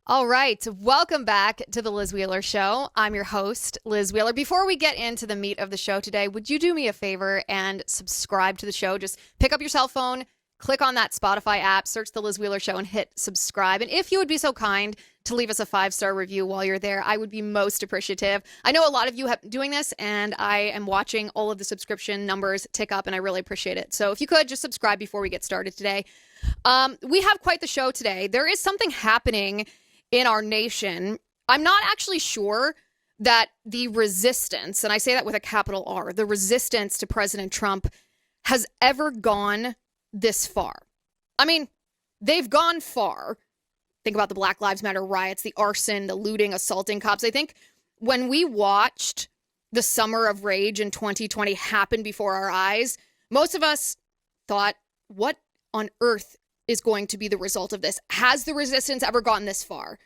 All right, welcome back to the Liz Wheeler Show. I'm your host, Liz Wheeler. Before we get into the meat of the show today, would you do me a favor and subscribe to the show? Just pick up your cell phone, click on that Spotify app, search the Liz Wheeler Show, and hit subscribe. And if you would be so kind to leave us a 5-star review while you're there, I would be most appreciative. I know a lot of you have been doing this, and I am watching all of the subscription numbers tick up, and I really appreciate it. So if you could, just subscribe before we get started today. We have quite the show today. There is something happening in our nation. I'm not actually sure that the resistance, and I say that with a capital R, the resistance to President Trump has ever gone this far. I mean, they've gone far. Think about the Black Lives Matter riots, the arson, the looting, assaulting cops. I think when we watched the summer of rage in 2020 happen before our eyes, most of us thought, what on earth is going to be the result of this? Has the resistance ever gotten this far?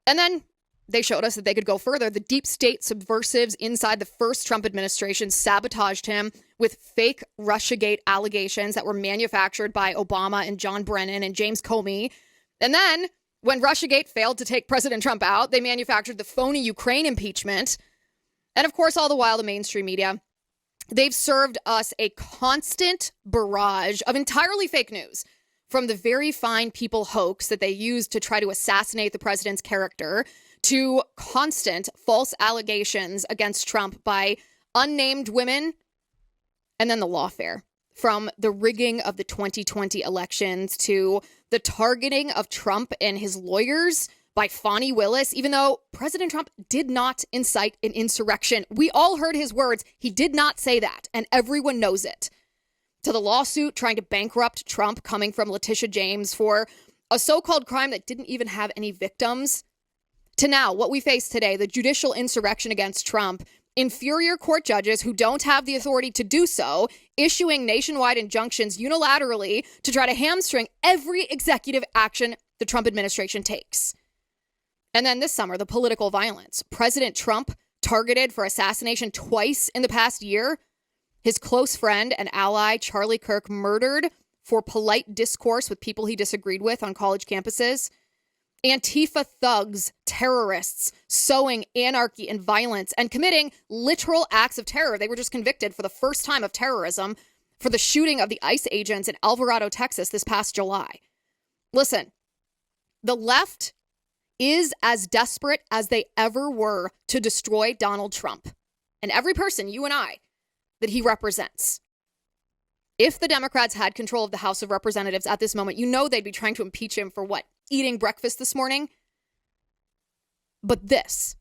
And then they showed us that they could go further. The deep state subversives inside the first Trump administration sabotaged him with fake Russiagate allegations that were manufactured by Obama and John Brennan and James Comey. And then when Russiagate failed to take President Trump out, they manufactured the phony Ukraine impeachment. And of course, all the while, the mainstream media, they've served us a constant barrage of entirely fake news, from the very fine people hoax that they used to try to assassinate the president's character to constant false allegations against Trump by unnamed women, and then the lawfare. From the rigging of the 2020 elections to the targeting of Trump and his lawyers by Fani Willis, even though President Trump did not incite an insurrection. We all heard his words. He did not say that, and everyone knows it. To the lawsuit trying to bankrupt Trump coming from Letitia James for a so-called crime that didn't even have any victims. To now, what we face today, the judicial insurrection against Trump, inferior court judges who don't have the authority to do so, issuing nationwide injunctions unilaterally to try to hamstring every executive action the Trump administration takes. And then this summer, the political violence. President Trump targeted for assassination twice in the past year. His close friend and ally, Charlie Kirk, murdered for polite discourse with people he disagreed with on college campuses. Antifa thugs, terrorists, sowing anarchy and violence and committing literal acts of terror. They were just convicted for the first time of terrorism for the shooting of the ICE agents in Alvarado, Texas this past July. Listen, the left is as desperate as they ever were to destroy Donald Trump and every person, you and I, that he represents. If the Democrats had control of the House of Representatives at this moment, you know they'd be trying to impeach him for what? Eating breakfast this morning? But this,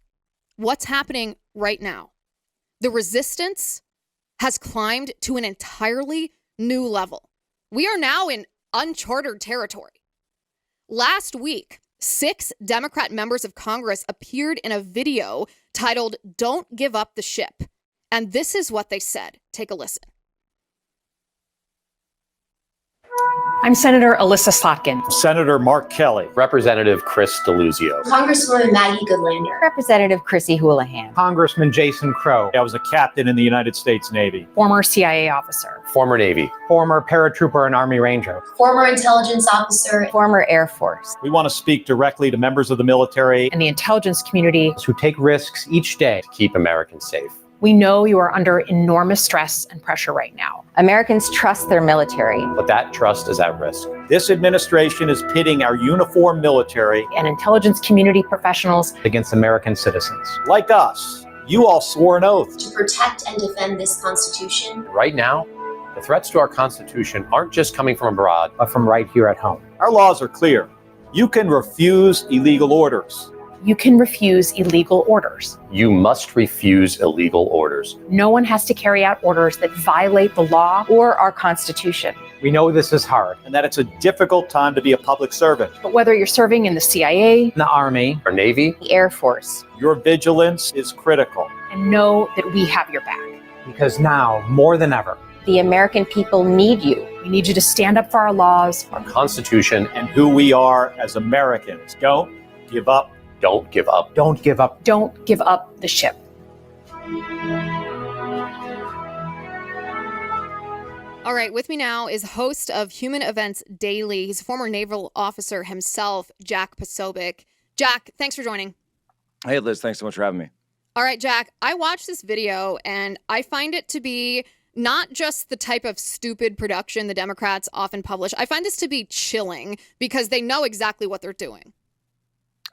what's happening right now? The resistance has climbed to an entirely new level. We are now in uncharted territory. Last week, 6 Democrat members of Congress appeared in a video titled "Don't Give Up the Ship." And this is what they said. Take a listen. I'm Senator Alyssa Slotkin. Senator Mark Kelly. Representative Chris Deluzio. Congresswoman Maggie Goodlander. Representative Chrissy Houlihan. Congressman Jason Crow. I was a captain in the United States Navy. Former CIA officer. Former Navy. Former paratrooper and Army Ranger. Former intelligence officer. Former Air Force. We want to speak directly to members of the military And the intelligence community. Who take risks each day To keep Americans safe. We know you are under enormous stress and pressure right now. Americans trust their military. But that trust is at risk. This administration is pitting our uniformed military, And intelligence community professionals. against American citizens. like us. You all swore an oath. To protect and defend this Constitution. Right now, the threats to our Constitution aren't just coming from abroad. But from right here at home. Our laws are clear. You can refuse illegal orders. You can refuse illegal orders. You must refuse illegal orders. No one has to carry out orders that violate the law. Or our Constitution. We know this is hard. And that it's a difficult time to be a public servant. But whether you're serving in the CIA, The Army. Our Navy. The Air Force. Your vigilance is critical. and know that we have your back. Because now, more than ever, The American people need you. We need you to stand up for our laws. Our Constitution. And who we are as Americans. Don't give up. Don't give up. don't give up. Don't give up the ship. All right, with me now is host of Human Events Daily. He's a former naval officer himself, Jack Posobiec. Jack, thanks for joining. Hey, Liz, thanks so much for having me. All right, Jack, I watched this video and I find it to be not just the type of stupid production the Democrats often publish. I find this to be chilling because they know exactly what they're doing.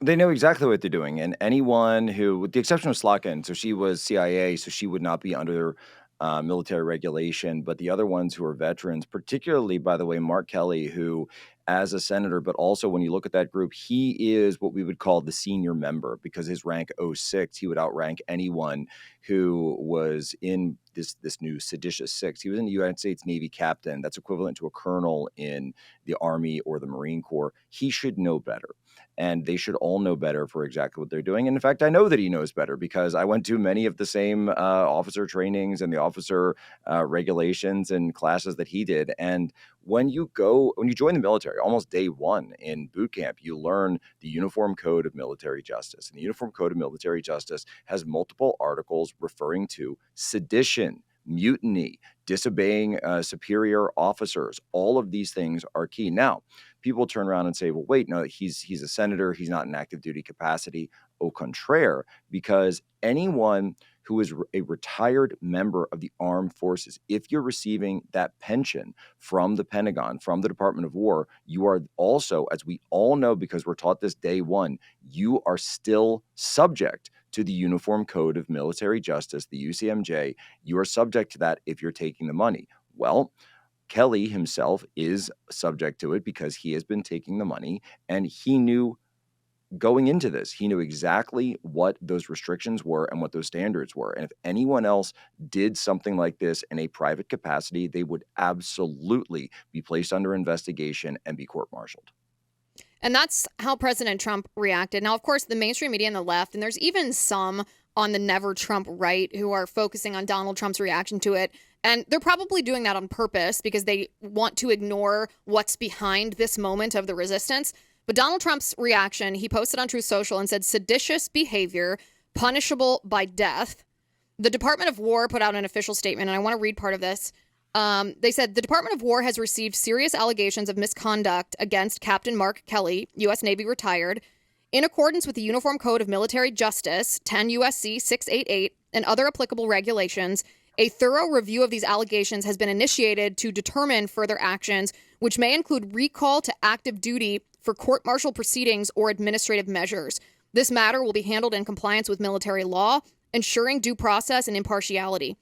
They know exactly what they're doing. And anyone who, with the exception of Slotkin, so she was CIA, so she would not be under military regulation. But the other ones who are veterans, particularly, by the way, Mark Kelly, who, as a senator, but also when you look at that group, he is what we would call the senior member because his rank 06, he would outrank anyone who was in this new seditious six. He was in the United States Navy captain. That's equivalent to a colonel in the Army or the Marine Corps. He should know better. And they should all know better for exactly what they're doing. And in fact, I know that he knows better because I went to many of the same officer trainings and the officer regulations and classes that he did. And when you join the military, almost day one in boot camp, you learn the Uniform Code of Military Justice. And the Uniform Code of Military Justice has multiple articles referring to sedition, mutiny, disobeying superior officers. All of these things are key. Now, people turn around and say, well, wait, no, he's a senator. He's not in active duty capacity. Au contraire, because anyone who is a retired member of the armed forces, if you're receiving that pension from the Pentagon, from the Department of War, you are also, as we all know, because we're taught this day one, you are still subject to the Uniform Code of Military Justice, the UCMJ. You are subject to that if you're taking the money. Well, Kelly himself is subject to it because he has been taking the money, and he knew going into this, he knew exactly what those restrictions were and what those standards were. And if anyone else did something like this in a private capacity, they would absolutely be placed under investigation and be court-martialed. And that's how President Trump reacted. Now, of course, the mainstream media and the left, and there's even some on the Never Trump right who are focusing on Donald Trump's reaction to it. And they're probably doing that on purpose because they want to ignore what's behind this moment of the resistance. But Donald Trump's reaction, he posted on Truth Social and said, seditious behavior punishable by death. The Department of War put out an official statement, and I want to read part of this. They said, the Department of War has received serious allegations of misconduct against Captain Mark Kelly, U.S. Navy retired, in accordance with the Uniform Code of Military Justice, 10 U.S.C. 688, and other applicable regulations. A thorough review of these allegations has been initiated to determine further actions, which may include recall to active duty for court-martial proceedings or administrative measures. This matter will be handled in compliance with military law, ensuring due process and impartiality.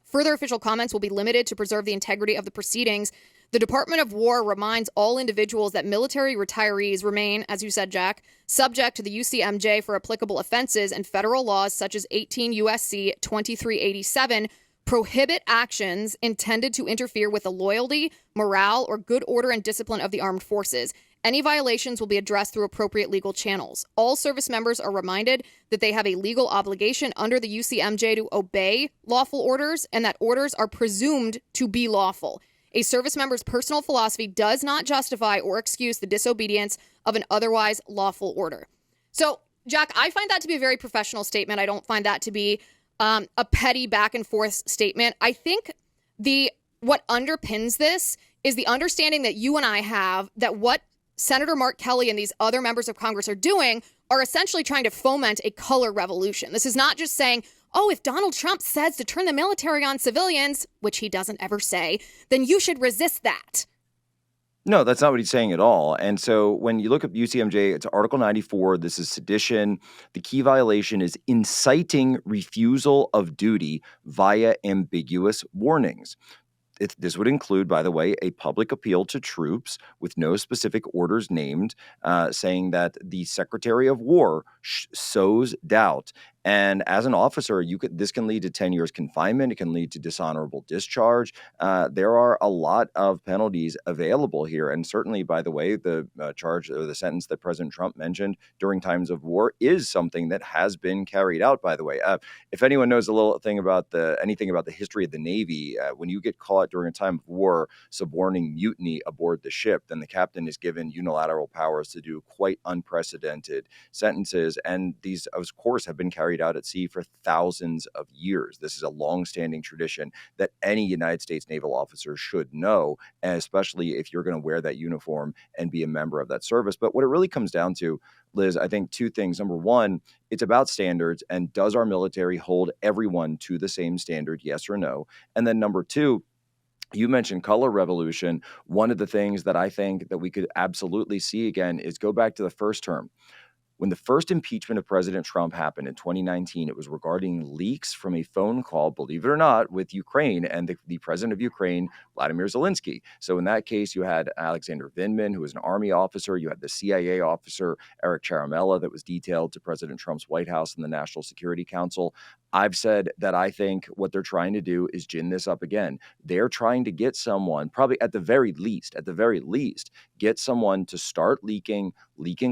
Further official comments will be limited to preserve the integrity of the proceedings. The Department of War reminds all individuals that military retirees remain, as you said, Jack, subject to the UCMJ for applicable offenses, and federal laws such as 18 U.S.C. 2387 prohibit actions intended to interfere with the loyalty, morale, or good order and discipline of the armed forces. Any violations will be addressed through appropriate legal channels. All service members are reminded that they have a legal obligation under the UCMJ to obey lawful orders, and that orders are presumed to be lawful. A service member's personal philosophy does not justify or excuse the disobedience of an otherwise lawful order. So, Jack, I find that to be a very professional statement. I don't find that to be a petty back and forth statement. I think what underpins this is the understanding that you and I have that what Senator Mark Kelly and these other members of Congress are doing are essentially trying to foment a color revolution. This is not just saying, oh, if Donald Trump says to turn the military on civilians, which he doesn't ever say, then you should resist that. No, that's not what he's saying at all. And so when you look at UCMJ, it's Article 94. This is sedition. The key violation is inciting refusal of duty via ambiguous warnings. This would include, by the way, a public appeal to troops with no specific orders named, saying that the Secretary of War sows doubt. And as an officer, this can lead to 10 years confinement. It can lead to dishonorable discharge. There are a lot of penalties available here. And certainly, by the way, the charge or the sentence that President Trump mentioned during times of war is something that has been carried out, by the way. If anyone knows a little thing about anything about the history of the Navy, when you get caught during a time of war suborning mutiny aboard the ship, then the captain is given unilateral powers to do quite unprecedented sentences. And these, of course, have been carried out at sea for thousands of years. This is a long-standing tradition that any United States naval officer should know, and especially if you're going to wear that uniform and be a member of that service. But what it really comes down to, Liz, I think two things. Number one, it's about standards, and does our military hold everyone to the same standard, yes or no? And then number two, you mentioned color revolution. One of the things that I think that we could absolutely see again is go back to the first term. When the first impeachment of President Trump happened in 2019, it was regarding leaks from a phone call, believe it or not, with Ukraine and the president of Ukraine, Vladimir Zelensky. So in that case, you had Alexander Vindman, who was an army officer. You had the CIA officer, Eric Charamella, that was detailed to President Trump's White House and the National Security Council. I've said that I think what they're trying to do is gin this up again. They're trying to get someone, probably at the very least, get someone to start leaking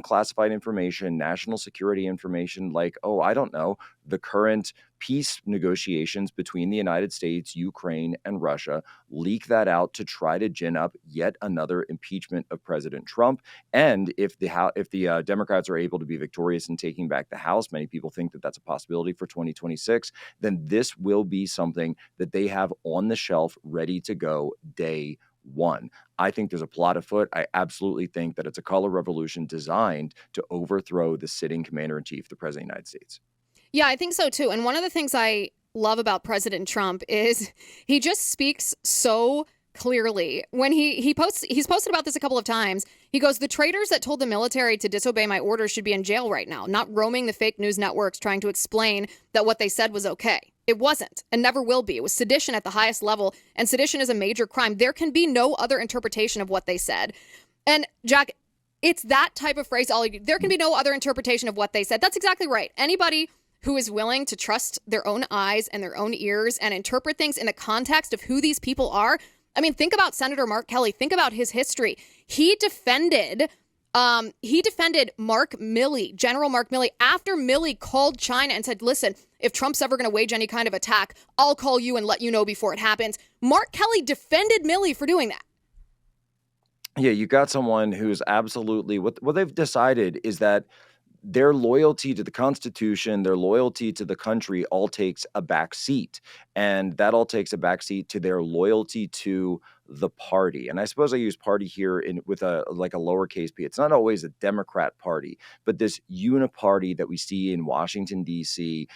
classified information, national security information, like, oh, I don't know, the current peace negotiations between the United States, Ukraine, and Russia, leak that out to try to gin up yet another impeachment of President Trump. And if the Democrats are able to be victorious in taking back the House, many people think that that's a possibility for 2026, then this will be something that they have on the shelf ready to go day one. I think there's a plot afoot. I absolutely think that it's a color revolution designed to overthrow the sitting commander-in-chief, the president of the United States. Yeah, I think so too. And one of the things I love about President Trump is he just speaks so clearly. When he's posted about this a couple of times. He goes, the traitors that told the military to disobey my orders should be in jail right now, not roaming the fake news networks trying to explain that what they said was okay. It wasn't and never will be. It was sedition at the highest level, and sedition is a major crime. There can be no other interpretation of what they said. And Jack, it's that type of phrase. There can be no other interpretation of what they said. That's exactly right. Anybody who is willing to trust their own eyes and their own ears and interpret things in the context of who these people are. I mean, think about Senator Mark Kelly. Think about his history. He defended Mark Milley, General Mark Milley, after Milley called China and said, listen, if Trump's ever going to wage any kind of attack, I'll call you and let you know before it happens. Mark Kelly defended Milley for doing that. Yeah, you got someone who's absolutely what they've decided is that their loyalty to the Constitution, their loyalty to the country all takes a back seat. And that all takes a back seat to their loyalty to the party. And I suppose I use party here with a lowercase p. It's not always a Democrat party, but this uniparty that we see in Washington, D.C.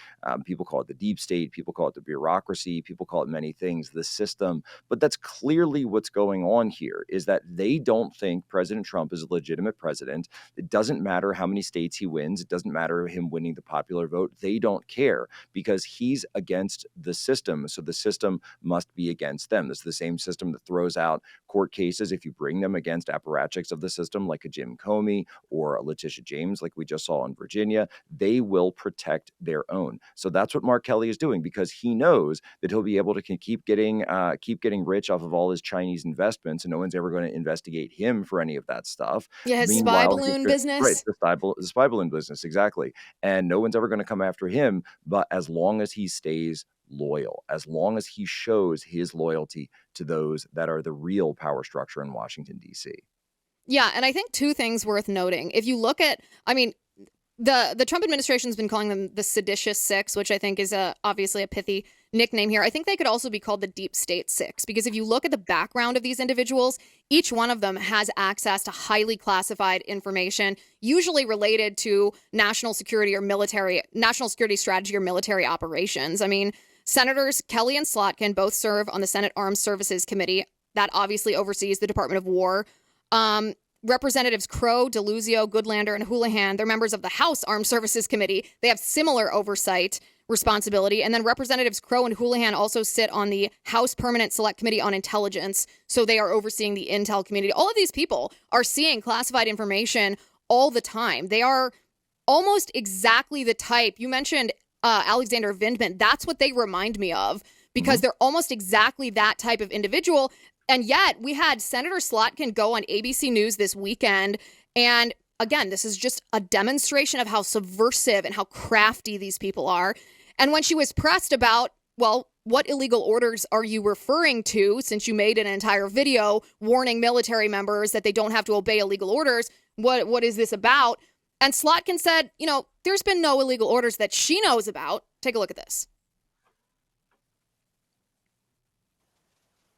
People call it the deep state. People call it the bureaucracy. People call it many things, the system. But that's clearly what's going on here, is that they don't think President Trump is a legitimate president. It doesn't matter how many states he wins. It doesn't matter him winning the popular vote. They don't care because he's against the system. So the system must be against them. This is the same system that throws out court cases if you bring them against apparatchiks of the system like a Jim Comey or a Letitia James like we just saw in Virginia. They will protect their own. So that's what Mark Kelly is doing because he knows that he'll be able to keep getting rich off of all his Chinese investments, and no one's ever going to investigate him for any of that stuff. Yeah, his spy balloon business. Right, the spy balloon business, exactly. And no one's ever going to come after him, but as long as he stays loyal, as long as he shows his loyalty to those that are the real power structure in Washington, D.C. Yeah, and I think two things worth noting. If you look at, the Trump administration has been calling them the Seditious Six, which I think is obviously a pithy nickname here. I think they could also be called the Deep State Six, because if you look at the background of these individuals, each one of them has access to highly classified information, usually related to national security strategy or military operations. I mean, Senators Kelly and Slotkin both serve on the Senate Armed Services Committee. That obviously oversees the Department of War. Representatives Crow, DeLuzio, Goodlander, and Houlihan, they're members of the House Armed Services Committee. They have similar oversight responsibility. And then Representatives Crow and Houlihan also sit on the House Permanent Select Committee on Intelligence. So they are overseeing the intel community. All of these people are seeing classified information all the time. They are almost exactly the type. You mentioned Alexander Vindman. That's what they remind me of, because they're almost exactly that type of individual. And yet we had Senator Slotkin go on ABC News this weekend. And again, this is just a demonstration of how subversive and how crafty these people are. And when she was pressed about, well, what illegal orders are you referring to, since you made an entire video warning military members that they don't have to obey illegal orders, what is this about? And Slotkin said, there's been no illegal orders that she knows about. Take a look at this.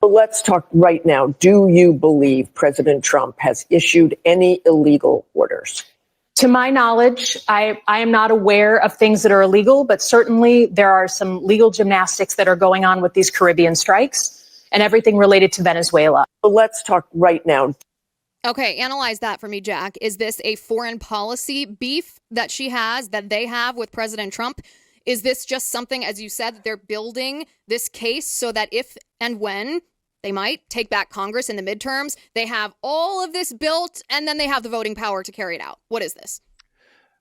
Let's talk right now. Do you believe President Trump has issued any illegal orders? To my knowledge, I am not aware of things that are illegal, but certainly there are some legal gymnastics that are going on with these Caribbean strikes and everything related to Venezuela. Let's talk right now. Okay, analyze that for me, Jack. Is this a foreign policy beef that they have with President Trump? Is this just something, as you said, that they're building this case so that if and when they might take back Congress in the midterms, they have all of this built and then they have the voting power to carry it out? What is this?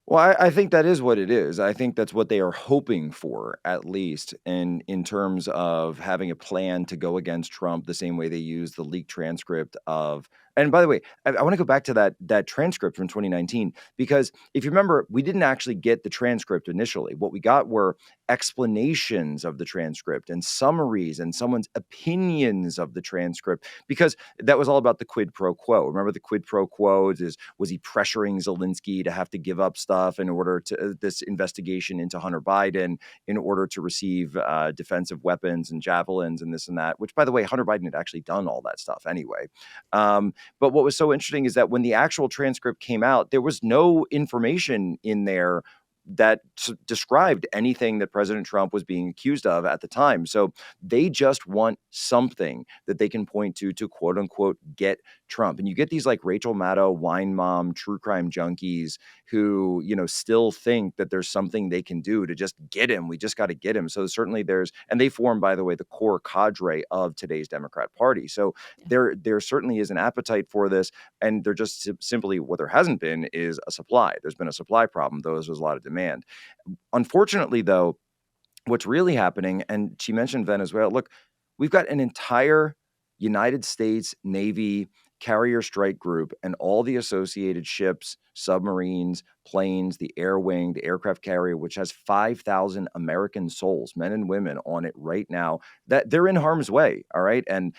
Well, I think that is what it is. I think that's what they are hoping for, at least in terms of having a plan to go against Trump the same way they used the leaked transcript of. And by the way, I want to go back to that transcript from 2019, because if you remember, we didn't actually get the transcript initially. What we got were explanations of the transcript and summaries and someone's opinions of the transcript, because that was all about the quid pro quo. Remember, the quid pro quo was he pressuring Zelensky to have to give up stuff in order to this investigation into Hunter Biden in order to receive defensive weapons and javelins and this and that, which, by the way, Hunter Biden had actually done all that stuff anyway. But what was so interesting is that when the actual transcript came out, there was no information in there that described anything that President Trump was being accused of at the time. So they just want something that they can point to quote unquote get Trump. And you get these like Rachel Maddow, wine mom, true crime junkies who, still think that there's something they can do to just get him. We just got to get him. So certainly and they form, by the way, the core cadre of today's Democrat Party. So there certainly is an appetite for this. And there just simply, what there hasn't been is a supply. There's been a supply problem, though there's a lot of demand. Unfortunately, though, what's really happening, and she mentioned Venezuela, look, we've got an entire United States Navy carrier strike group and all the associated ships, submarines, planes, the air wing, the aircraft carrier, which has 5,000 American souls, men and women on it right now, that they're in harm's way. All right. And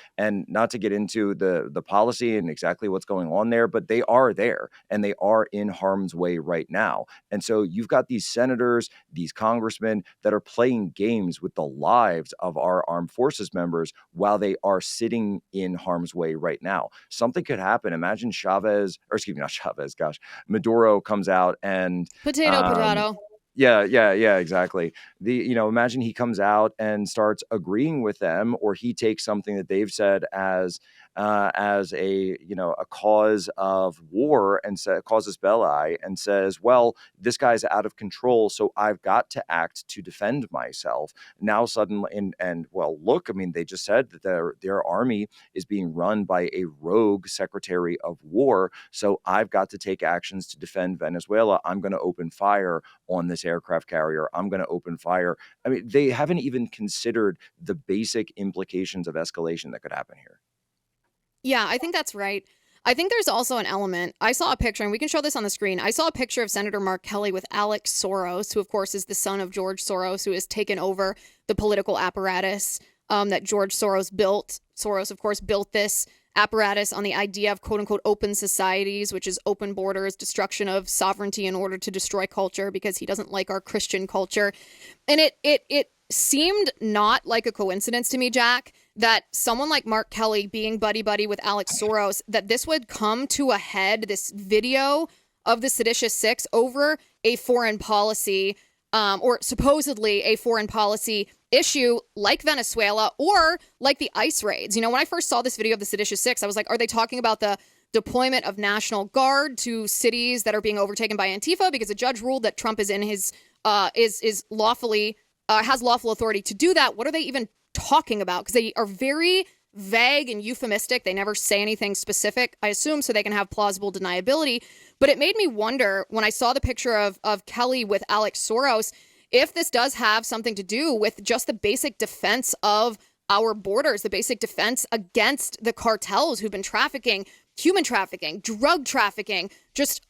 not to get into the policy and exactly what's going on there, but they are there and they are in harm's way right now. And so you've got these senators, these congressmen that are playing games with the lives of our armed forces members while they are sitting in harm's way right now. Something could happen. Imagine Maduro comes out and Potato. Yeah, exactly. Imagine he comes out and starts agreeing with them, or he takes something that they've said as a cause of war and causes belli and says, well, this guy's out of control, so I've got to act to defend myself. Now suddenly, look, I mean, they just said that their army is being run by a rogue secretary of war, so I've got to take actions to defend Venezuela. I'm going to open fire on this aircraft carrier. I'm going to open fire. I mean, they haven't even considered the basic implications of escalation that could happen here. Yeah, I think that's right. I think there's also an element. I saw a picture, and we can show this on the screen. I saw a picture of Senator Mark Kelly with Alex Soros, who, of course, is the son of George Soros, who has taken over the political apparatus that George Soros built. Soros, of course, built this apparatus on the idea of quote-unquote open societies, which is open borders, destruction of sovereignty in order to destroy culture, because he doesn't like our Christian culture. And it seemed not like a coincidence to me, Jack, that someone like Mark Kelly being buddy-buddy with Alex Soros, that this would come to a head, this video of the Seditious Six, over a foreign policy, or supposedly a foreign policy issue like Venezuela or like the ICE raids. When I first saw this video of the Seditious Six, I was like, are they talking about the deployment of National Guard to cities that are being overtaken by Antifa because a judge ruled that Trump is in his is lawfully has lawful authority to do that? What are they even talking about? Because they are very vague and euphemistic. They never say anything specific, I assume, so they can have plausible deniability. But it made me wonder when I saw the picture of Kelly with Alex Soros, if this does have something to do with just the basic defense of our borders, the basic defense against the cartels who've been trafficking, human trafficking, drug trafficking, just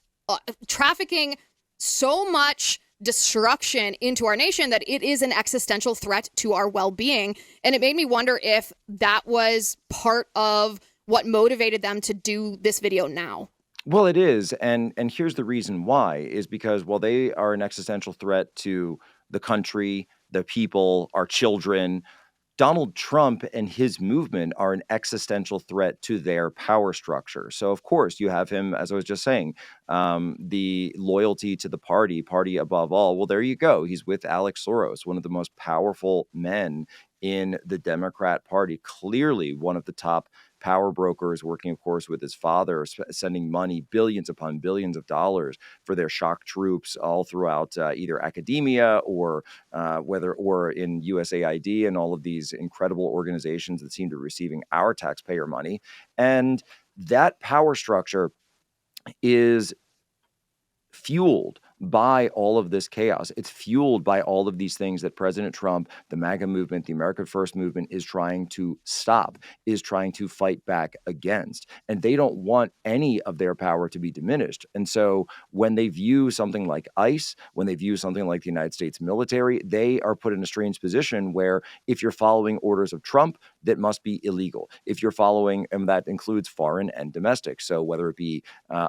trafficking so much destruction into our nation that it is an existential threat to our well-being. And it made me wonder if that was part of what motivated them to do this video now. Well, it is. And here's the reason why, is because while they are an existential threat to the country, the people, our children, Donald Trump and his movement are an existential threat to their power structure. So, of course, you have him, as I was just saying, the loyalty to the party above all. Well, there you go. He's with Alex Soros, one of the most powerful men in the Democrat Party, clearly one of the top power brokers, working, of course, with his father, sending money, billions upon billions of dollars for their shock troops all throughout either academia or in USAID and all of these incredible organizations that seem to be receiving our taxpayer money. And that power structure is fueled by all of this chaos. It's fueled by all of these things that President Trump, the MAGA movement, the America First movement is trying to stop, is trying to fight back against. And they don't want any of their power to be diminished. And so when they view something like ICE, when they view something like the United States military, they are put in a strange position where if you're following orders of Trump, that must be illegal. If you're following, and that includes foreign and domestic. So whether it be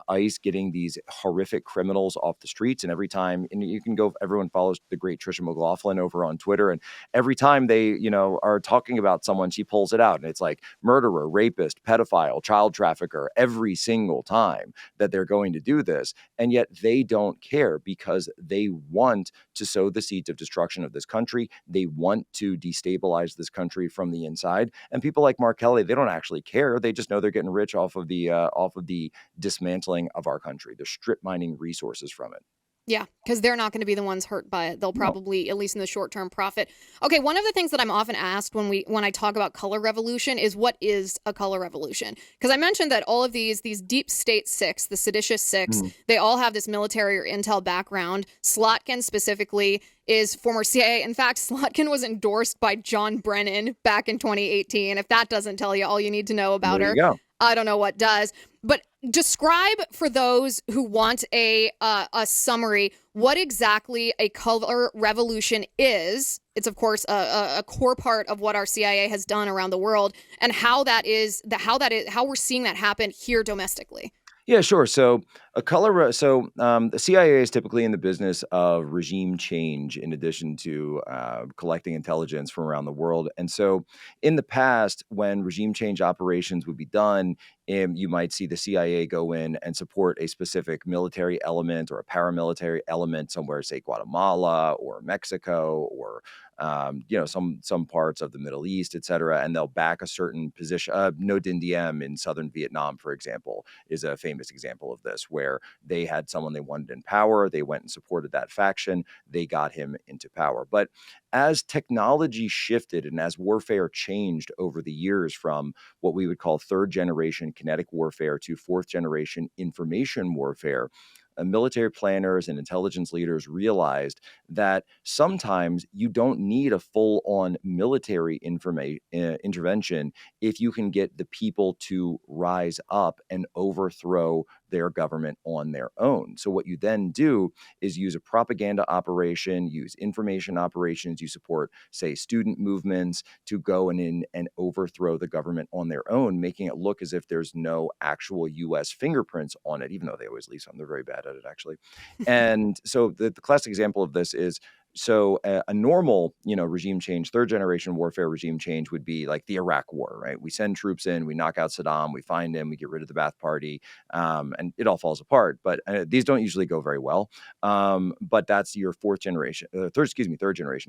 ICE getting these horrific criminals off the streets, and every time, and you can go, everyone follows the great Trisha McLaughlin over on Twitter, and every time they, are talking about someone, she pulls it out, and it's like murderer, rapist, pedophile, child trafficker, every single time that they're going to do this. And yet they don't care because they want to sow the seeds of destruction of this country. They want to destabilize this country from the inside. And people like Mark Kelly, they don't actually care. They just know they're getting rich off of the dismantling of our country. They're strip mining resources from it. Yeah, because they're not going to be the ones hurt by it. They'll probably, at least in the short term, profit. Okay, one of the things that I'm often asked when I talk about color revolution is, what is a color revolution? Because I mentioned that all of these deep state six, the seditious six, they all have this military or intel background. Slotkin specifically is former CIA. In fact, Slotkin was endorsed by John Brennan back in 2018. If that doesn't tell you all you need to know about her, I don't know what does. But describe for those who want a summary what exactly a color revolution is. It's, of course, a core part of what our CIA has done around the world, and how we're seeing that happen here domestically. Yeah, sure. So the CIA is typically in the business of regime change in addition to collecting intelligence from around the world. And so in the past, when regime change operations would be done, you might see the CIA go in and support a specific military element or a paramilitary element somewhere, say Guatemala or Mexico or some parts of the Middle East, et cetera, and they'll back a certain position. No Dinh Diem in southern Vietnam, for example, is a famous example of this, where they had someone they wanted in power. They went and supported that faction. They got him into power. But as technology shifted and as warfare changed over the years from what we would call third generation kinetic warfare to fourth generation information warfare, military planners and intelligence leaders realized that sometimes you don't need a full-on military intervention if you can get the people to rise up and overthrow their government on their own. So what you then do is use a propaganda operation, use information operations, you support, say, student movements to go in and overthrow the government on their own, making it look as if there's no actual U.S. fingerprints on it, even though they always leave some. They're very bad at it, actually. And so the classic example of this is, so a normal, regime change, third generation warfare regime change would be like the Iraq War, right? We send troops in, we knock out Saddam, we find him, we get rid of the Ba'ath Party, and it all falls apart. But these don't usually go very well. But that's your third generation.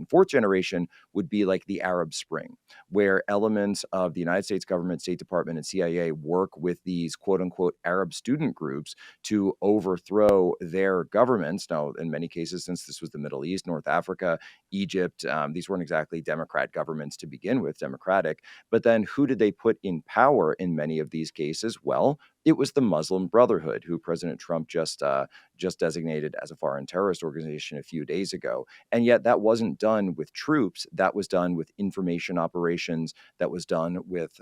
Fourth generation would be like the Arab Spring, where elements of the United States government, State Department, and CIA work with these quote unquote Arab student groups to overthrow their governments. Now, in many cases, since this was the Middle East, North Africa, Egypt, these weren't exactly democrat governments to begin with, democratic. But then who did they put in power in many of these cases? Well, it was the Muslim Brotherhood, who President Trump just designated as a foreign terrorist organization a few days ago. And yet that wasn't done with troops. That was done with information operations. That was done with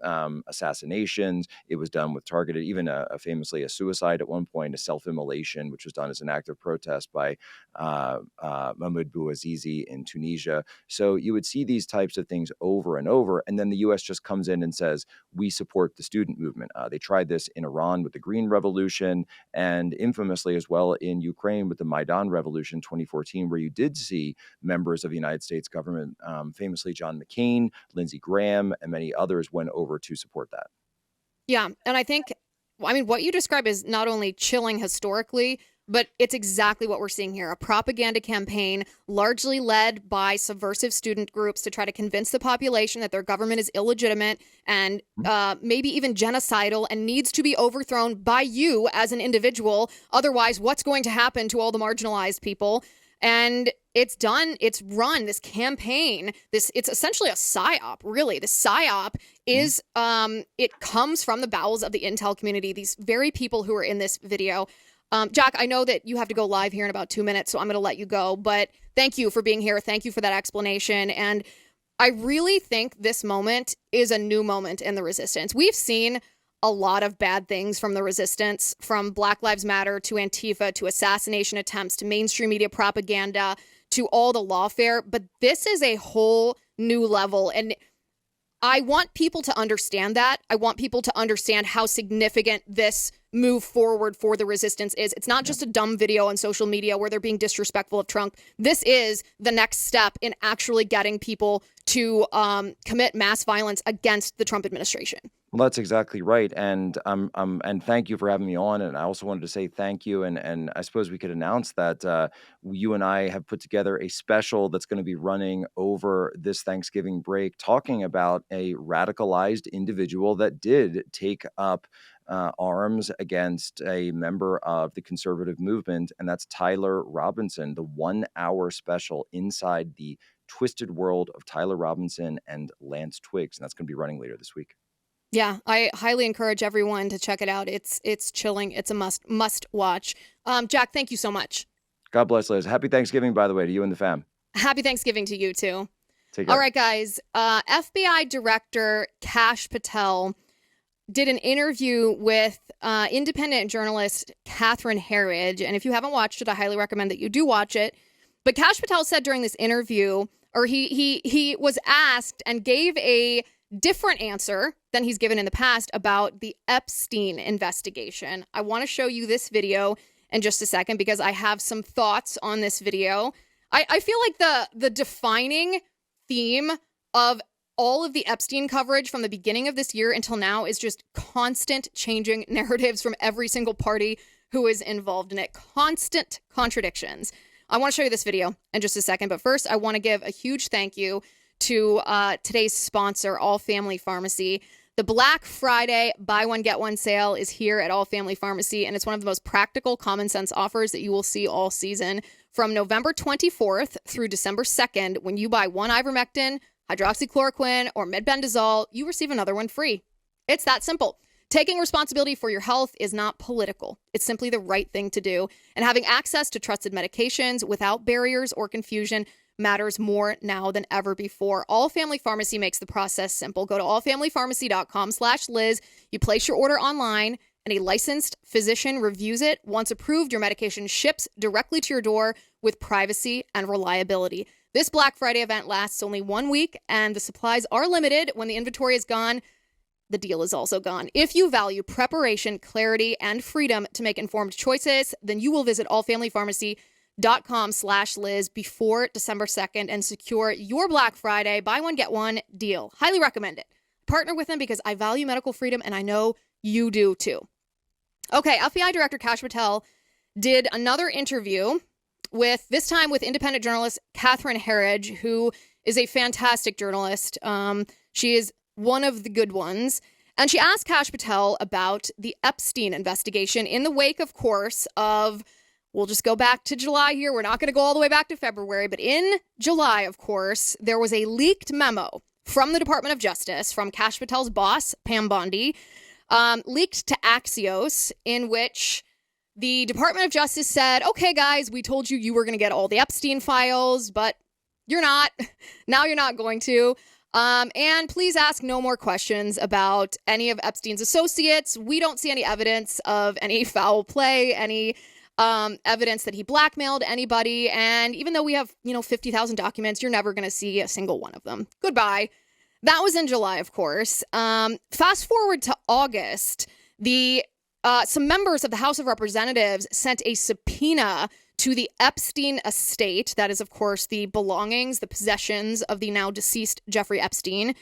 assassinations. It was done with targeted, even famously a suicide at one point, a self-immolation, which was done as an act of protest by Mahmoud Bouazizi in Tunisia. So you would see these types of things over and over. And then the U.S. just comes in and says, we support the student movement. They tried this in Iran Iran with the Green Revolution, and infamously as well in Ukraine with the Maidan Revolution 2014, where you did see members of the United States government, famously John McCain, Lindsey Graham, and many others went over to support that. Yeah. And I think, what you describe is not only chilling historically, but it's exactly what we're seeing here. A propaganda campaign largely led by subversive student groups to try to convince the population that their government is illegitimate and maybe even genocidal and needs to be overthrown by you as an individual. Otherwise, what's going to happen to all the marginalized people? And it's done. It's run, this campaign. It's essentially a psyop, really. The psyop is, it comes from the bowels of the intel community. These very people who are in this video. Jack, I know that you have to go live here in about 2 minutes, so I'm going to let you go. But thank you for being here. Thank you for that explanation. And I really think this moment is a new moment in the resistance. We've seen a lot of bad things from the resistance, from Black Lives Matter to Antifa to assassination attempts to mainstream media propaganda to all the lawfare. But this is a whole new level. And I want people to understand that. I want people to understand how significant this move forward for the resistance is. It's not just a dumb video on social media where they're being disrespectful of Trump. This is the next step in actually getting people to commit mass violence against the Trump administration. Well, that's exactly right. And and thank you for having me on. And I also wanted to say thank you. And I suppose we could announce that you and I have put together a special that's going to be running over this Thanksgiving break, talking about a radicalized individual that did take up arms against a member of the conservative movement. And that's Tyler Robinson, the 1 hour special inside the twisted world of Tyler Robinson and Lance Twiggs. And that's going to be running later this week. Yeah, I highly encourage everyone to check it out. It's chilling. It's a must watch. Jack, thank you so much. God bless, Liz. Happy Thanksgiving, by the way, to you and the fam. Happy Thanksgiving to you too. Take care. All right, guys. FBI Director Kash Patel did an interview with independent journalist Catherine Herridge. And if you haven't watched it, I highly recommend that you do watch it. But Kash Patel said during this interview, or he was asked and gave a different answer than he's given in the past about the Epstein investigation. I want to show you this video in just a second because I have some thoughts on this video. I feel like the defining theme of all of the Epstein coverage from the beginning of this year until now is just constant changing narratives from every single party who is involved in it. Constant contradictions. I want to show you this video in just a second, but first I want to give a huge thank you to today's sponsor, All Family Pharmacy. The Black Friday buy one, get one sale is here at All Family Pharmacy, and it's one of the most practical, common sense offers that you will see all season. From November 24th through December 2nd, when you buy one ivermectin, hydroxychloroquine, or mebendazole, you receive another one free. It's that simple. Taking responsibility for your health is not political. It's simply the right thing to do. And having access to trusted medications without barriers or confusion matters more now than ever before. All Family Pharmacy makes the process simple. Go to allfamilypharmacy.com/Liz. You place your order online and a licensed physician reviews it. Once approved, your medication ships directly to your door with privacy and reliability. This Black Friday event lasts only 1 week and the supplies are limited. When the inventory is gone, the deal is also gone. If you value preparation, clarity, and freedom to make informed choices, then you will visit allfamilypharmacy.com/Liz before December 2nd and secure your Black Friday buy one, get one deal. Highly recommend it. Partner with them because I value medical freedom and I know you do too. Okay, FBI Director Kash Patel did another interview this time with independent journalist Catherine Herridge, who is a fantastic journalist. She is one of the good ones. And she asked Kash Patel about the Epstein investigation in the wake, of course, of, we'll just go back to July here. We're not going to go all the way back to February. But in July, of course, there was a leaked memo from the Department of Justice, from Kash Patel's boss, Pam Bondi, leaked to Axios, in which the Department of Justice said, okay, guys, we told you were going to get all the Epstein files, but you're not. Now you're not going to. And please ask no more questions about any of Epstein's associates. We don't see any evidence of any foul play, any evidence that he blackmailed anybody. And even though we have, 50,000 documents, you're never going to see a single one of them. Goodbye. That was in July, of course. Fast forward to August, the some members of the House of Representatives sent a subpoena to the Epstein estate. That is, of course, the belongings, the possessions of the now deceased Jeffrey Epstein.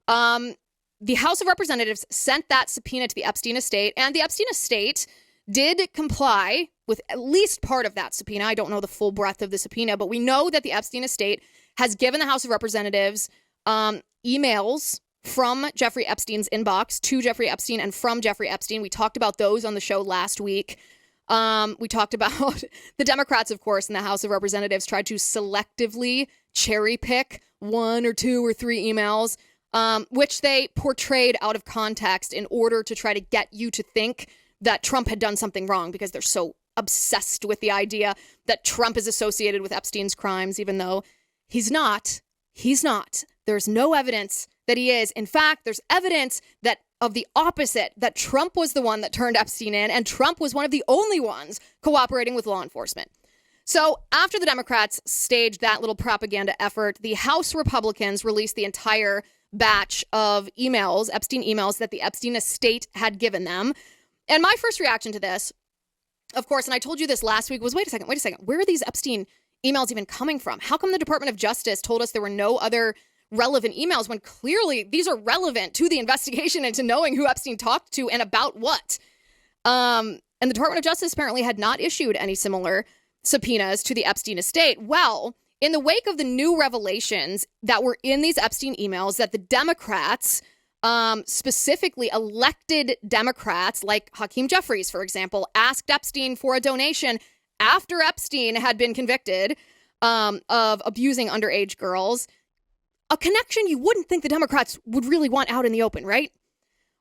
The House of Representatives sent that subpoena to the Epstein estate, and the Epstein estate did comply with at least part of that subpoena. I don't know the full breadth of the subpoena, but we know that the Epstein estate has given the House of Representatives emails from Jeffrey Epstein's inbox to Jeffrey Epstein and from Jeffrey Epstein. We talked about those on the show last week. We talked about the Democrats, of course, in the House of Representatives tried to selectively cherry pick 1 or 2 or 3 emails, which they portrayed out of context in order to try to get you to think that Trump had done something wrong, because they're so obsessed with the idea that Trump is associated with Epstein's crimes, even though he's not. He's not. There's no evidence that he is. In fact, there's evidence that of the opposite, that Trump was the one that turned Epstein in, and Trump was one of the only ones cooperating with law enforcement. So after the Democrats staged that little propaganda effort, the House Republicans released the entire batch of emails, Epstein emails, that the Epstein estate had given them. And my first reaction to this, of course, and I told you this last week, was, wait a second, where are these Epstein emails even coming from? How come the Department of Justice told us there were no other relevant emails when clearly these are relevant to the investigation and to knowing who Epstein talked to and about what? And the Department of Justice apparently had not issued any similar subpoenas to the Epstein estate. Well, in the wake of the new revelations that were in these Epstein emails, that the Democrats, specifically elected Democrats like Hakeem Jeffries, for example, asked Epstein for a donation after Epstein had been convicted of abusing underage girls, a connection you wouldn't think the Democrats would really want out in the open, right?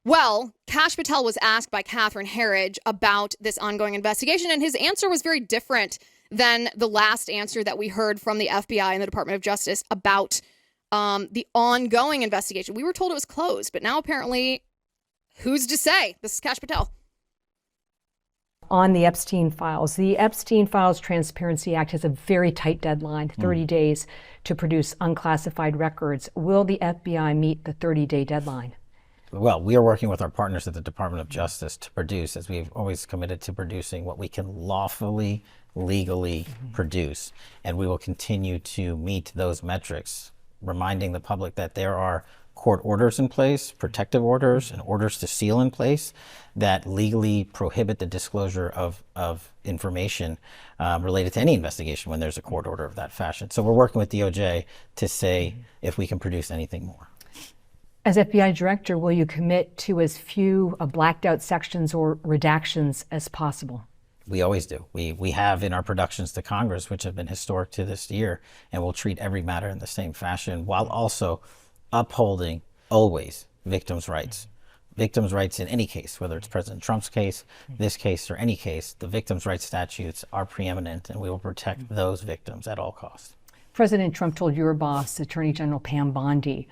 Well, Kash Patel was asked by Catherine Herridge about this ongoing investigation, and his answer was very different than the last answer that we heard from the FBI and the Department of Justice about the ongoing investigation. We were told it was closed, but now apparently, who's to say? This is Kash Patel. On the Epstein files. The Epstein Files Transparency Act has a very tight deadline, 30 days to produce unclassified records. Will the FBI meet the 30-day deadline? Well, we are working with our partners at the Department of Justice to produce, as we've always committed to producing, what we can lawfully, legally produce. And we will continue to meet those metrics, reminding the public that there are court orders in place, protective orders, and orders to seal in place that legally prohibit the disclosure of information related to any investigation when there's a court order of that fashion. So we're working with DOJ to say if we can produce anything more. As FBI Director, will you commit to as few blacked out sections or redactions as possible? We always do. We have in our productions to Congress, which have been historic to this year, and we'll treat every matter in the same fashion while also upholding always victims' rights. Victims' rights in any case, whether it's President Trump's case, this case, or any case, the victims' rights statutes are preeminent, and we will protect those victims at all costs. President Trump told your boss, Attorney General Pam Bondi,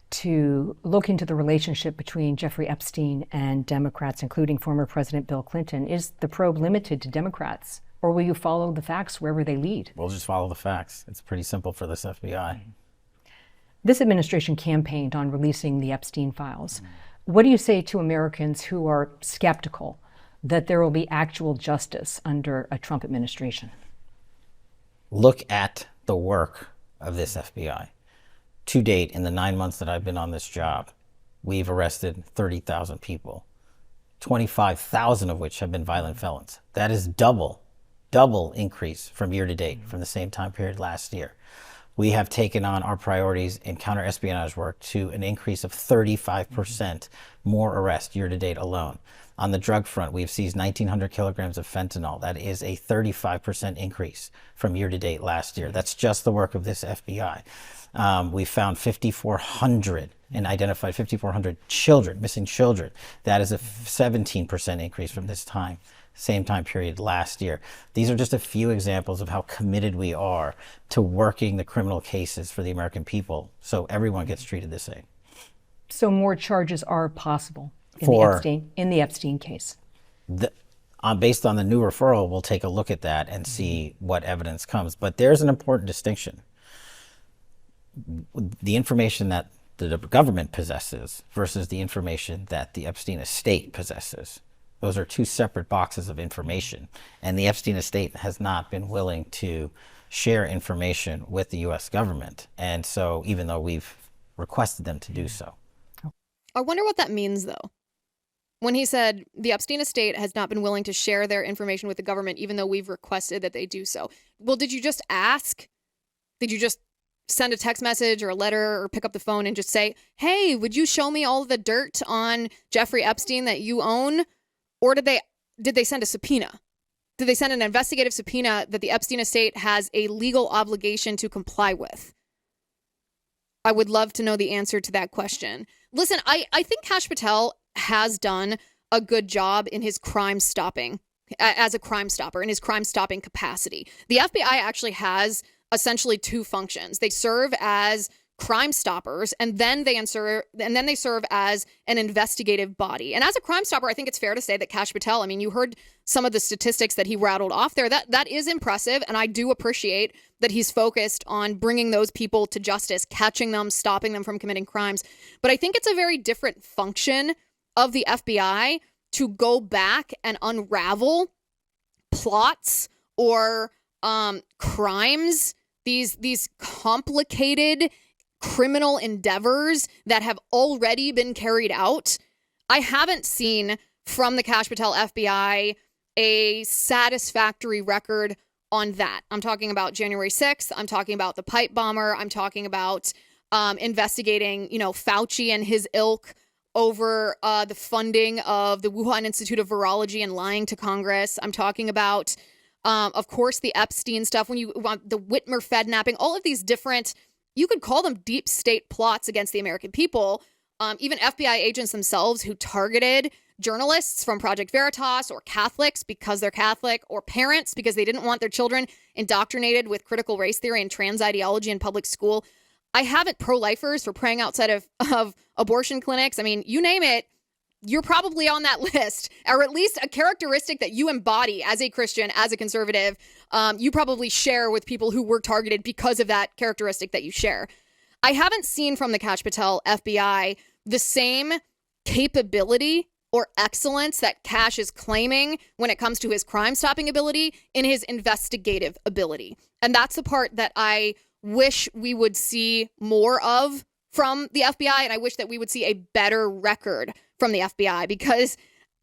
to look into the relationship between Jeffrey Epstein and Democrats, including former President Bill Clinton. Is the probe limited to Democrats, or will you follow the facts wherever they lead? We'll just follow the facts. It's pretty simple for this FBI. This administration campaigned on releasing the Epstein files. What do you say to Americans who are skeptical that there will be actual justice under a Trump administration? Look at the work of this FBI. To date, in the 9 months that I've been on this job, we've arrested 30,000 people, 25,000 of which have been violent felons. That is double increase from year to date from the same time period last year. We have taken on our priorities in counter-espionage work to an increase of 35% more arrests year to date alone. On the drug front, we've seized 1,900 kilograms of fentanyl. That is a 35% increase from year to date last year. That's just the work of this FBI. We found 5,400 and identified 5,400 children, missing children. That is a 17% increase from this time, same time period last year. These are just a few examples of how committed we are to working the criminal cases for the American people so everyone gets treated the same. So more charges are possible in the Epstein case? Based on the new referral, we'll take a look at that and see what evidence comes. But there's an important distinction. The information that the government possesses versus the information that the Epstein estate possesses. Those are two separate boxes of information. And the Epstein estate has not been willing to share information with the U.S. government. And so even though we've requested them to do so. I wonder what that means, though. When he said the Epstein estate has not been willing to share their information with the government, even though we've requested that they do so. Well, did you just ask? Did you just send a text message or a letter or pick up the phone and just say, hey, would you show me all the dirt on Jeffrey Epstein that you own? Or did they send a subpoena? Did they send an investigative subpoena that the Epstein estate has a legal obligation to comply with? I would love to know the answer to that question. Listen, I think Kash Patel has done a good job in his crime stopping, as a crime stopper, in his crime stopping capacity. The FBI actually has essentially two functions. They serve as crime stoppers, and then they serve as an investigative body. And as a crime stopper, I think it's fair to say that Kash Patel, I mean, you heard some of the statistics that he rattled off there. That is impressive, and I do appreciate that he's focused on bringing those people to justice, catching them, stopping them from committing crimes. But I think it's a very different function of the FBI to go back and unravel plots or crimes, these complicated criminal endeavors that have already been carried out. I haven't seen from the Kash Patel FBI a satisfactory record on that. I'm talking about January 6th. I'm talking about the pipe bomber. I'm talking about investigating, Fauci and his ilk over the funding of the Wuhan Institute of Virology and lying to Congress. I'm talking about, of course, the Epstein stuff, when you want the Whitmer Fednapping, all of these different, you could call them deep state plots against the American people. Even FBI agents themselves who targeted journalists from Project Veritas or Catholics because they're Catholic, or parents because they didn't want their children indoctrinated with critical race theory and trans ideology in public school. I haven't pro-lifers for praying outside of abortion clinics. I mean, you name it, you're probably on that list, or at least a characteristic that you embody as a Christian, as a conservative. You probably share with people who were targeted because of that characteristic that you share. I haven't seen from the Kash Patel FBI the same capability or excellence that Kash is claiming when it comes to his crime-stopping ability in his investigative ability. And that's the part that I wish we would see more of from the FBI, and I wish that we would see a better record from the FBI, because,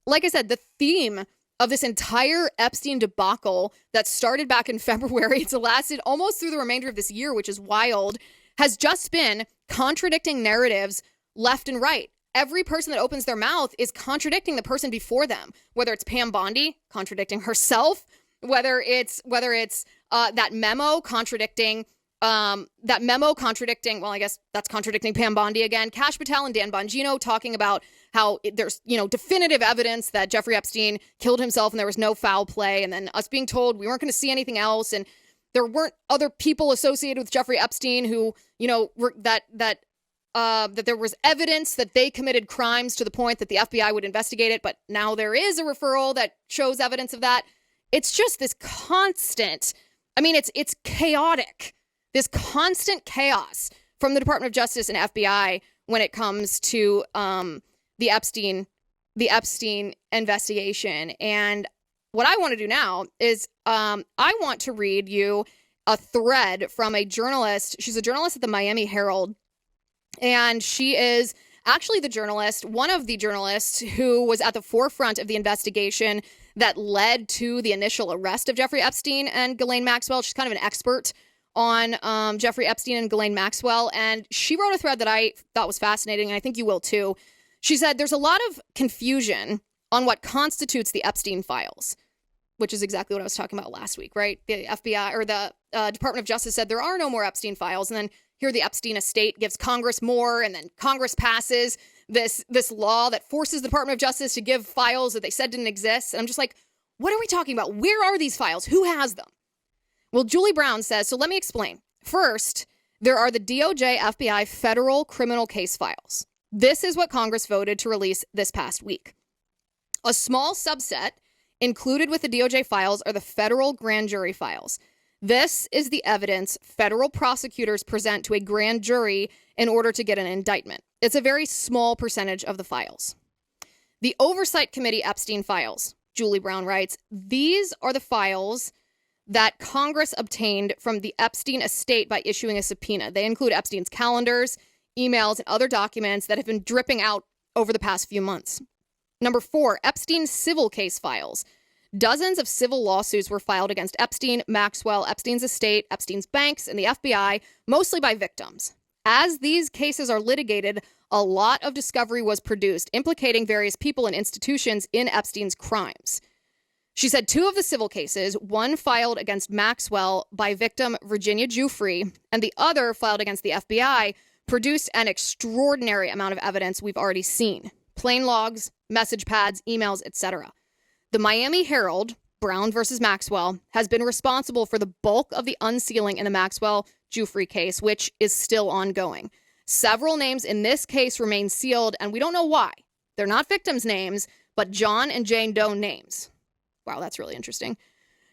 like I said, the theme of this entire Epstein debacle that started back in February, it's lasted almost through the remainder of this year, which is wild, has just been contradicting narratives left and right. Every person that opens their mouth is contradicting the person before them, whether it's Pam Bondi contradicting herself, whether it's that memo contradicting, well, I guess that's contradicting Pam Bondi again. Kash Patel and Dan Bongino talking about how there's, definitive evidence that Jeffrey Epstein killed himself and there was no foul play. And then us being told we weren't going to see anything else. And there weren't other people associated with Jeffrey Epstein who, that there was evidence that they committed crimes to the point that the FBI would investigate it. But now there is a referral that shows evidence of that. It's just this constant, it's chaotic. This constant chaos from the Department of Justice and FBI when it comes to the Epstein investigation. And what I want to do now is I want to read you a thread from a journalist. She's a journalist at the Miami Herald, and she is actually one of the journalists who was at the forefront of the investigation that led to the initial arrest of Jeffrey Epstein and Ghislaine Maxwell. She's kind of an expert on Jeffrey Epstein and Ghislaine Maxwell, and she wrote a thread that I thought was fascinating, and I think you will too. She said there's a lot of confusion on what constitutes the Epstein files, which is exactly what I was talking about last week, right? The FBI or the Department of Justice said there are no more Epstein files, and then here the Epstein estate gives Congress more, and then Congress passes this law that forces the Department of Justice to give files that they said didn't exist. And I'm just like, what are we talking about? Where are these files? Who has them? Well, Julie Brown says, so let me explain. First, there are the DOJ FBI federal criminal case files. This is what Congress voted to release this past week. A small subset included with the DOJ files are the federal grand jury files. This is the evidence federal prosecutors present to a grand jury in order to get an indictment. It's a very small percentage of the files. The Oversight Committee Epstein files, Julie Brown writes, these are the files that Congress obtained from the Epstein estate by issuing a subpoena. They include Epstein's calendars, emails, and other documents that have been dripping out over the past few months. Number 4, Epstein's civil case files. Dozens of civil lawsuits were filed against Epstein, Maxwell, Epstein's estate, Epstein's banks, and the FBI, mostly by victims. As these cases are litigated, a lot of discovery was produced, implicating various people and institutions in Epstein's crimes. She said 2 of the civil cases, one filed against Maxwell by victim Virginia Giuffre, and the other filed against the FBI, produced an extraordinary amount of evidence we've already seen. Plain logs, message pads, emails, etc. The Miami Herald, Brown versus Maxwell, has been responsible for the bulk of the unsealing in the Maxwell-Giuffre case, which is still ongoing. Several names in this case remain sealed, and we don't know why. They're not victims' names, but John and Jane Doe names. Wow, that's really interesting.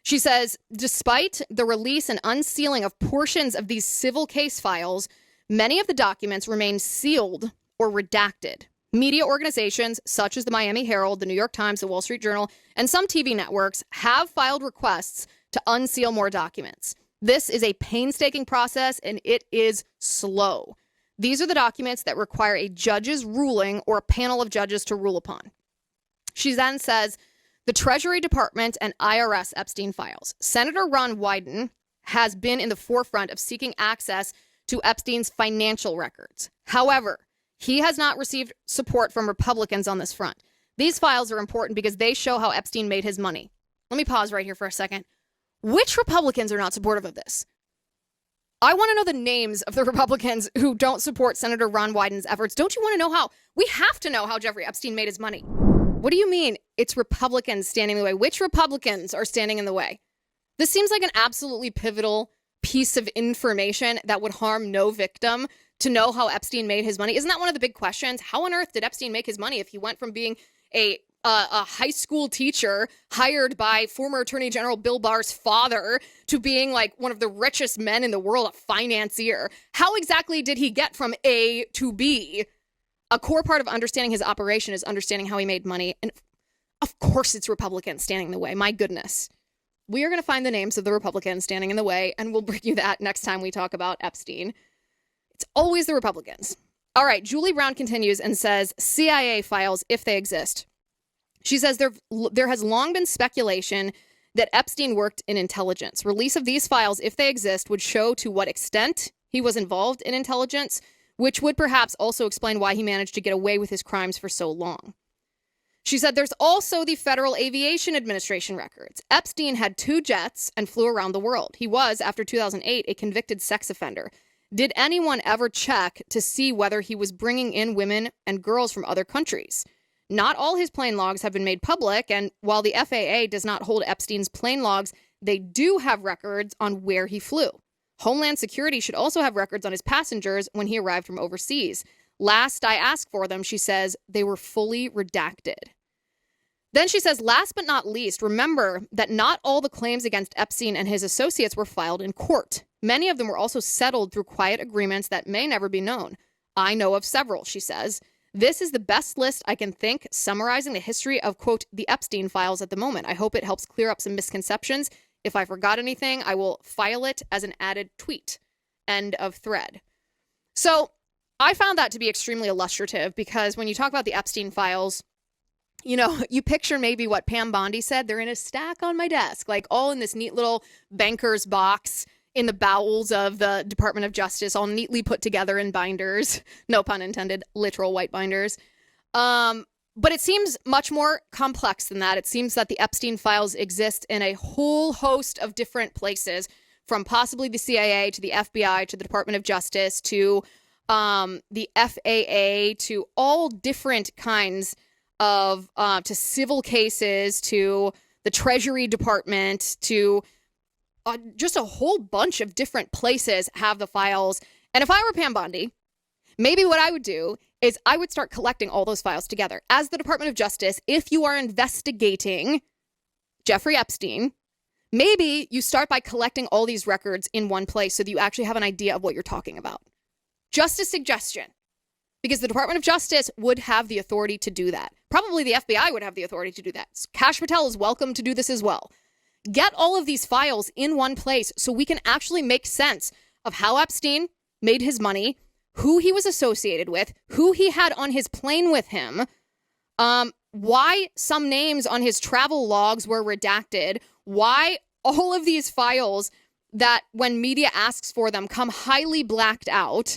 She says, despite the release and unsealing of portions of these civil case files, many of the documents remain sealed or redacted. Media organizations such as the Miami Herald, the New York Times, the Wall Street Journal, and some TV networks have filed requests to unseal more documents. This is a painstaking process, and it is slow. These are the documents that require a judge's ruling or a panel of judges to rule upon. She then says, the Treasury Department and IRS Epstein files. Senator Ron Wyden has been in the forefront of seeking access to Epstein's financial records. However, he has not received support from Republicans on this front. These files are important because they show how Epstein made his money. Let me pause right here for a second. Which Republicans are not supportive of this? I want to know the names of the Republicans who don't support Senator Ron Wyden's efforts. Don't you want to know how? We have to know how Jeffrey Epstein made his money. What do you mean it's Republicans standing in the way? Which Republicans are standing in the way? This seems like an absolutely pivotal piece of information that would harm no victim to know how Epstein made his money. Isn't that one of the big questions? How on earth did Epstein make his money if he went from being a high school teacher hired by former Attorney General Bill Barr's father to being like one of the richest men in the world, a financier? How exactly did he get from A to B? A core part of understanding his operation is understanding how he made money. And of course it's Republicans standing in the way. My goodness. We are going to find the names of the Republicans standing in the way, and we'll bring you that next time we talk about Epstein. It's always the Republicans. All right, Julie Brown continues and says, CIA files, if they exist. She says there has long been speculation that Epstein worked in intelligence. Release of these files, if they exist, would show to what extent he was involved in intelligence, which would perhaps also explain why he managed to get away with his crimes for so long. She said there's also the Federal Aviation Administration records. Epstein had 2 jets and flew around the world. He was, after 2008, a convicted sex offender. Did anyone ever check to see whether he was bringing in women and girls from other countries? Not all his plane logs have been made public, and while the FAA does not hold Epstein's plane logs, they do have records on where he flew. Homeland Security should also have records on his passengers when he arrived from overseas. Last I asked for them, she says, they were fully redacted. Then she says, last but not least, remember that not all the claims against Epstein and his associates were filed in court. Many of them were also settled through quiet agreements that may never be known. I know of several, she says. This is the best list I can think, summarizing the history of, quote, the Epstein files at the moment. I hope it helps clear up some misconceptions. If I forgot anything, I will file it as an added tweet. End of thread. So I found that to be extremely illustrative because when you talk about the Epstein files, you know, you picture maybe what Pam Bondi said. They're in a stack on my desk, like all in this neat little banker's box in the bowels of the Department of Justice, all neatly put together in binders. No pun intended, literal white binders. But it seems much more complex than that. It seems that the Epstein files exist in a whole host of different places, from possibly the CIA to the FBI to the Department of Justice to the FAA to all different kinds of to civil cases to the Treasury Department to just a whole bunch of different places have the files. And if I were Pam Bondi, maybe what I would do is I would start collecting all those files together. As the Department of Justice, if you are investigating Jeffrey Epstein, maybe you start by collecting all these records in one place so that you actually have an idea of what you're talking about. Just a suggestion. because the Department of Justice would have the authority to do that. Probably the FBI would have the authority to do that. Kash Patel is welcome to do this as well. Get all of these files in one place so we can actually make sense of how Epstein made his money, who he was associated with, who he had on his plane with him, why some names on his travel logs were redacted, why all of these files that when media asks for them come highly blacked out.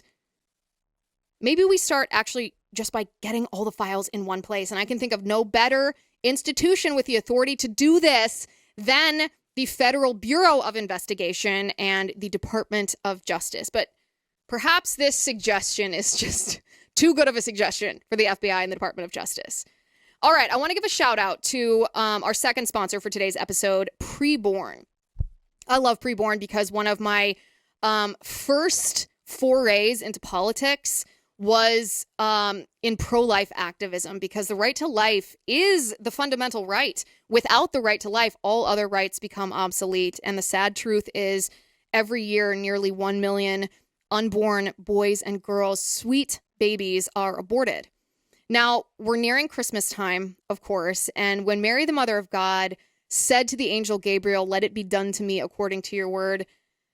Maybe we start actually just by getting all the files in one place. And I can think of no better institution with the authority to do this than the Federal Bureau of Investigation and the Department of Justice. But perhaps this suggestion is just too good of a suggestion for the FBI and the Department of Justice. All right, I want to give a shout out to our second sponsor for today's episode, Preborn. I love Preborn because one of my first forays into politics was in pro-life activism, because the right to life is the fundamental right. Without the right to life, all other rights become obsolete. And the sad truth is every year, nearly 1 million unborn boys and girls, sweet babies, are aborted. Now, we're nearing Christmas time, of course, and when Mary, the Mother of God, said to the angel Gabriel, "Let it be done to me according to your word,"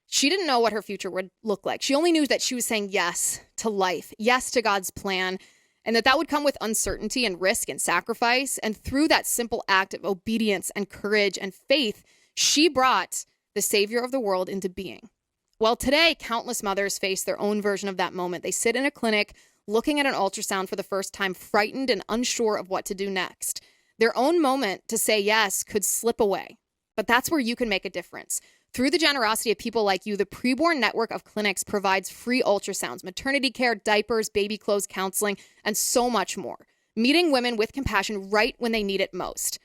she didn't know what her future would look like. She only knew that she was saying yes to life, yes to God's plan, and that would come with uncertainty and risk and sacrifice. And through that simple act of obedience and courage and faith, she brought the Savior of the world into being. Well, today, countless mothers face their own version of that moment. They sit in a clinic looking at an ultrasound for the first time, frightened and unsure of what to do next. Their own moment to say yes could slip away. But that's where you can make a difference. Through the generosity of people like you, the Preborn network of clinics provides free ultrasounds, maternity care, diapers, baby clothes, counseling, and so much more. Meeting women with compassion right when they need it most.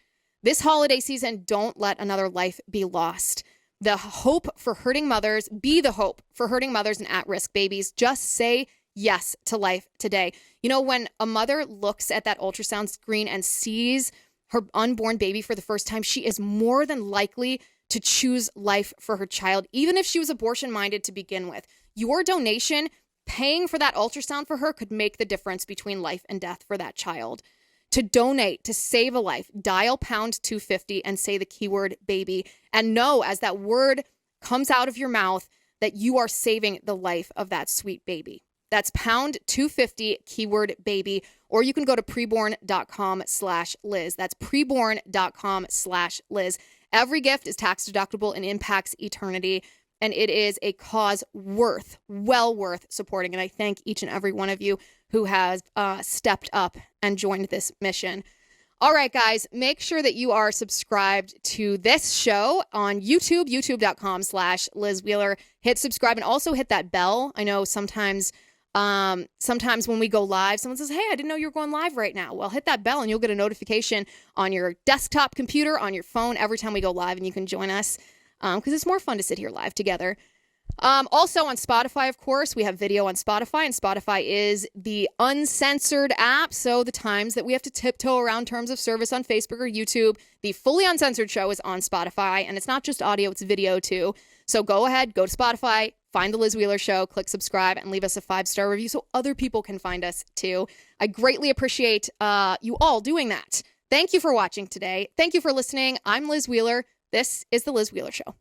This holiday season, don't let another life be lost. The hope for hurting mothers, be the hope for hurting mothers and at-risk babies. Just say yes to life today. You know, when a mother looks at that ultrasound screen and sees her unborn baby for the first time, she is more than likely to choose life for her child, even if she was abortion-minded to begin with. Your donation, paying for that ultrasound for her, could make the difference between life and death for that child. To donate, to save a life, dial pound 250 and say the keyword baby. And know, as that word comes out of your mouth, that you are saving the life of that sweet baby. That's pound 250, keyword baby. Or you can go to preborn.com/Liz. That's preborn.com/Liz. Every gift is tax deductible and impacts eternity. And it is a cause well worth supporting. And I thank each and every one of you who has stepped up and joined this mission. All right, guys, make sure that you are subscribed to this show on YouTube, youtube.com/Liz Wheeler. Hit subscribe and also hit that bell. I know sometimes when we go live, someone says, "Hey, I didn't know you were going live right now." Well, hit that bell and you'll get a notification on your desktop computer, on your phone, every time we go live, and you can join us because it's more fun to sit here live together. Also on Spotify, of course, we have video on Spotify, and Spotify is the uncensored app. So the times that we have to tiptoe around terms of service on Facebook or YouTube, the fully uncensored show is on Spotify, and it's not just audio, it's video too. So go ahead, go to Spotify, find the Liz Wheeler Show, click subscribe, and leave us a 5-star review so other people can find us too. I greatly appreciate you all doing that. Thank you for watching today. Thank you for listening. I'm Liz Wheeler. This is the Liz Wheeler Show.